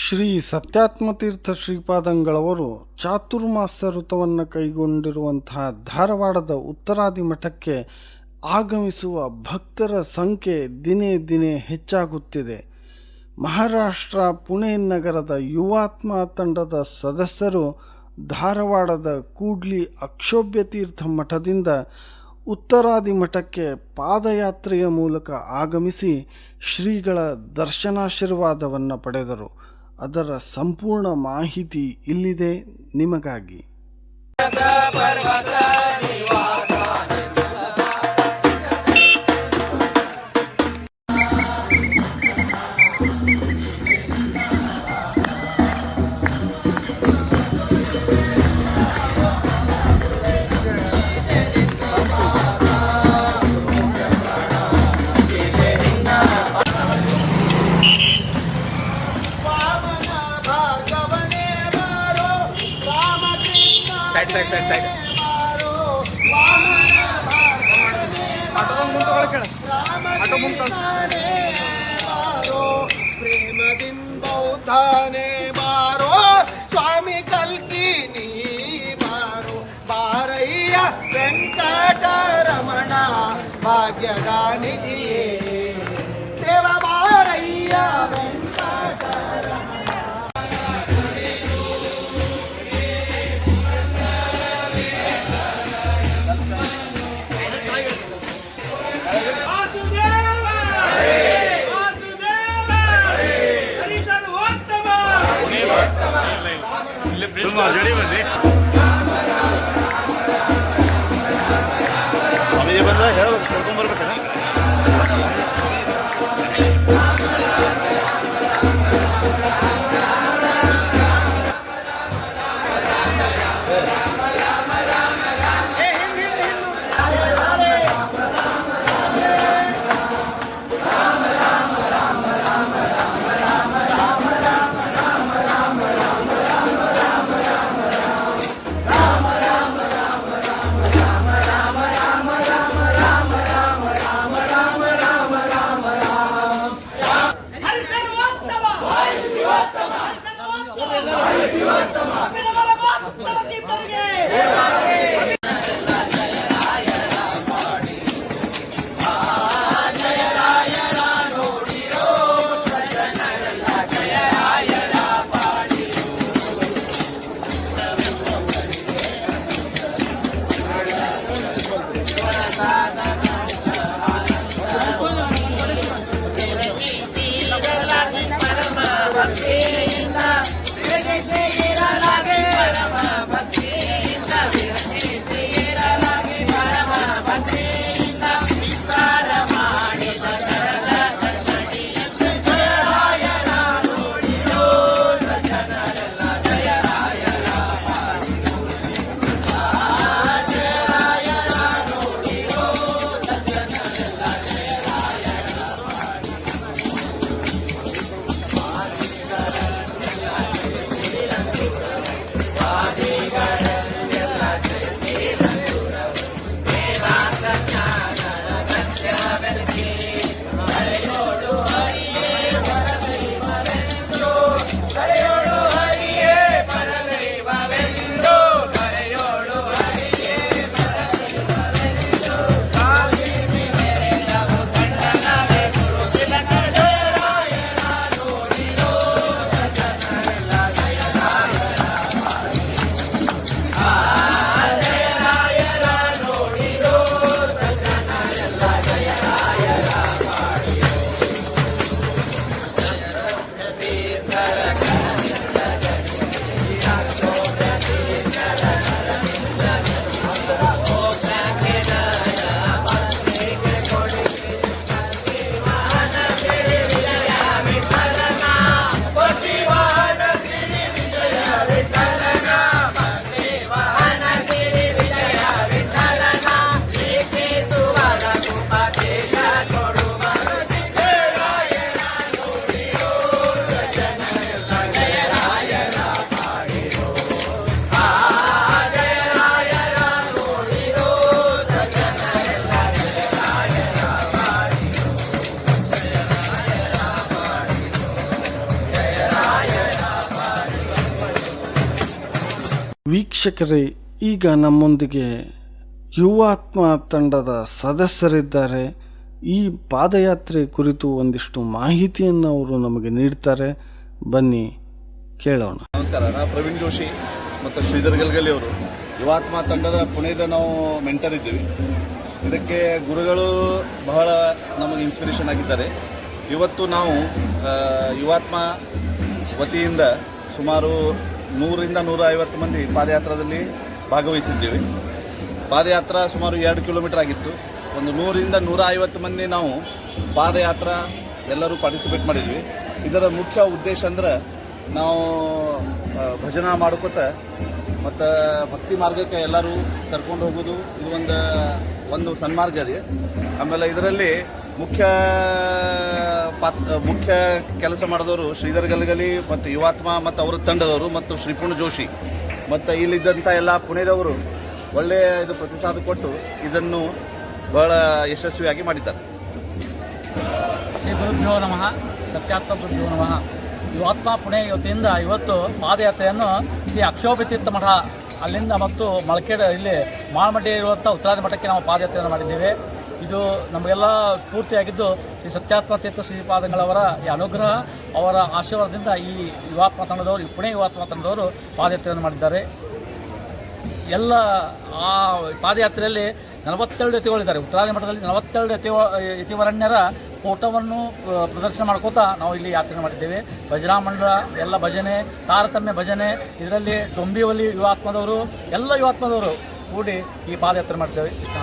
ಶ್ರೀ ಸತ್ಯಾತ್ಮತೀರ್ಥ ಶ್ರೀಪಾದಂಗಳವರು ಚಾತುರ್ಮಾಸ ವ್ರತವನ್ನು ಕೈಗೊಂಡಿರುವಂತಹ ಧಾರವಾಡದ ಉತ್ತರಾದಿ ಮಠಕ್ಕೆ ಆಗಮಿಸುವ ಭಕ್ತರ ಸಂಖ್ಯೆ ದಿನೇ ದಿನೇ ಹೆಚ್ಚಾಗುತ್ತಿದೆ. ಮಹಾರಾಷ್ಟ್ರ ಪುಣೆ ನಗರದ ಯುವಾತ್ಮ ತಂಡದ ಸದಸ್ಯರು ಧಾರವಾಡದ ಕೂಡ್ಲಿ ಅಕ್ಷೋಭ್ಯತೀರ್ಥ ಮಠದಿಂದ ಉತ್ತರಾದಿ ಮಠಕ್ಕೆ ಪಾದಯಾತ್ರೆಯ ಮೂಲಕ ಆಗಮಿಸಿ ಶ್ರೀಗಳ ದರ್ಶನಾಶೀರ್ವಾದವನ್ನು ಪಡೆದರು. ಅದರ ಸಂಪೂರ್ಣ ಮಾಹಿತಿ ಇಲ್ಲಿದೆ ನಿಮಗಾಗಿ. ಪ್ರೇಮದಿಂದ ಬೌದ್ಧಾನೆ ಬಾರೋ ಸ್ವಾಮಿ ಕಲ್ಕಿನಿ ಬಾರೋ ಬಾರಯ್ಯ ವೆಂಕಟರಮಣ ಭಾಗ್ಯದ ನಿಧಿಯೇ ದೇವ ಬಾರಯ್ಯ जड़ी बंदी अभी ये बंदा है कर्ಕೊಂಬರ್ಬೇಕಣ್ಣ ವೀಕ್ಷಕರೇ, ಈಗ ನಮ್ಮೊಂದಿಗೆ ಯುವಾತ್ಮ ತಂಡದ ಸದಸ್ಯರಿದ್ದಾರೆ. ಈ ಪಾದಯಾತ್ರೆ ಕುರಿತು ಒಂದಿಷ್ಟು ಮಾಹಿತಿಯನ್ನು ಅವರು ನಮಗೆ ನೀಡ್ತಾರೆ. ಬನ್ನಿ ಕೇಳೋಣ. ನಮಸ್ಕಾರ, ನಾನು ಪ್ರವೀಣ್ ಜೋಶಿ ಮತ್ತು ಶ್ರೀಧರ್ ಗಲ್ಗಲಿ ಅವರು ಯುವಾತ್ಮ ತಂಡದ ಪುಣೆದ ನಾವು ಮೆಂಟರ್ ಇದ್ದೀವಿ. ಇದಕ್ಕೆ ಗುರುಗಳು ಬಹಳ ನಮಗೆ ಇನ್ಸ್ಪಿರೇಷನ್ ಆಗಿದ್ದಾರೆ. ಇವತ್ತು ನಾವು ಯುವಾತ್ಮ ವತಿಯಿಂದ ಸುಮಾರು 100ರಿಂದ 150 ಮಂದಿ ಪಾದಯಾತ್ರದಲ್ಲಿ ಭಾಗವಹಿಸಿದ್ದೀವಿ. ಪಾದಯಾತ್ರಾ ಸುಮಾರು 2 ಕಿಲೋಮೀಟರ್ ಆಗಿತ್ತು. ಒಂದು 100ರಿಂದ 150 ಮಂದಿ ನಾವು ಪಾದಯಾತ್ರಾ ಎಲ್ಲರೂ ಪಾರ್ಟಿಸಿಪೇಟ್ ಮಾಡಿದ್ವಿ. ಇದರ ಮುಖ್ಯ ಉದ್ದೇಶ ಅಂದ್ರೆ ನಾವು ಭಜನಾ ಮಾಡ್ಕೋತ ಮತ್ತು ಭಕ್ತಿ ಮಾರ್ಗಕ್ಕೆ ಎಲ್ಲರೂ ಕರ್ಕೊಂಡು ಹೋಗೋದು. ಇದು ಒಂದು ಸನ್ಮಾರ್ಗ ಇದೆ. ಆಮೇಲೆ ಇದರಲ್ಲಿ ಮುಖ್ಯ ಕೆಲಸ ಮಾಡಿದವರು ಶ್ರೀಧರ್ ಗಲ್ಗಲಿ ಮತ್ತು ಯುವಾತ್ಮ ಮತ್ತು ಅವರ ತಂಡದವರು ಮತ್ತು ಶ್ರೀಪುಣ್ ಜೋಶಿ ಮತ್ತು ಇಲ್ಲಿದ್ದಂಥ ಎಲ್ಲ ಪುಣೆದವರು ಒಳ್ಳೆಯ ಇದು ಪ್ರತಿಸಾದ ಕೊಟ್ಟು ಇದನ್ನು ಬಹಳ ಯಶಸ್ವಿಯಾಗಿ ಮಾಡಿದ್ದಾರೆ. ಶ್ರೀ ಗುರುಭ್ಯೋ ನಮಃ, ಸತ್ಯಾತ್ಮ ಗುರುಭ್ಯೋ ನಮಃ. ಯುವಾತ್ಮ ಪುಣೆ ವತಿಯಿಂದ ಇವತ್ತು ಪಾದಯಾತ್ರೆಯನ್ನು ಶ್ರೀ ಅಕ್ಷೋಭತೀರ್ಥ ಮಠ ಅಲ್ಲಿಂದ ಮತ್ತು ಮಳಕೇಡ ಇಲ್ಲಿ ಮಾಳಮಡ್ಡಿ ಇರುವಂಥ ಉತ್ತರಾದಿ ಮಠಕ್ಕೆ ನಾವು ಪಾದಯಾತ್ರೆಯನ್ನು ಮಾಡಿದ್ದೇವೆ. ಇದು ನಮಗೆಲ್ಲ ಸ್ಫೂರ್ತಿಯಾಗಿದ್ದು ಶ್ರೀ ಸತ್ಯಾತ್ಮ ತೀರ್ಥ ಶ್ರೀಪಾದಂಗಳವರ ಈ ಅನುಗ್ರಹ, ಅವರ ಆಶೀರ್ವಾದದಿಂದ ಈ ಯುವಾತ್ಮ ತಂಡದವರು, ಈ ಪುಣೆ ಯುವಾತ್ಮ ತಂಡದವರು ಪಾದಯಾತ್ರೆಯನ್ನು ಮಾಡಿದ್ದಾರೆ. ಎಲ್ಲ ಆ ಪಾದಯಾತ್ರೆಯಲ್ಲಿ 42 ಯತಿಗಳಿದ್ದಾರೆ. ಉತ್ತರಾದಿ ಮಠದಲ್ಲಿ 42 ಯತಿವರಣ್ಯರ ಫೋಟೋವನ್ನು ಪ್ರದರ್ಶನ ಮಾಡ್ಕೋತಾ ನಾವು ಇಲ್ಲಿ ಯಾತ್ರೆ ಮಾಡಿದ್ದೇವೆ. ಭಜನಾ ಮಂಡಳ ಎಲ್ಲ ಭಜನೆ, ತಾರತಮ್ಯ ಭಜನೆ, ಇದರಲ್ಲಿ ಡೊಂಬಿವಲಿ ಯುವಾತ್ಮದವರು ಎಲ್ಲ ಯುವಾತ್ಮದವರು ಕೂಡಿ ಈ ಪಾದಯಾತ್ರೆ ಮಾಡಿದ್ದೇವೆ. ಇಷ್ಟ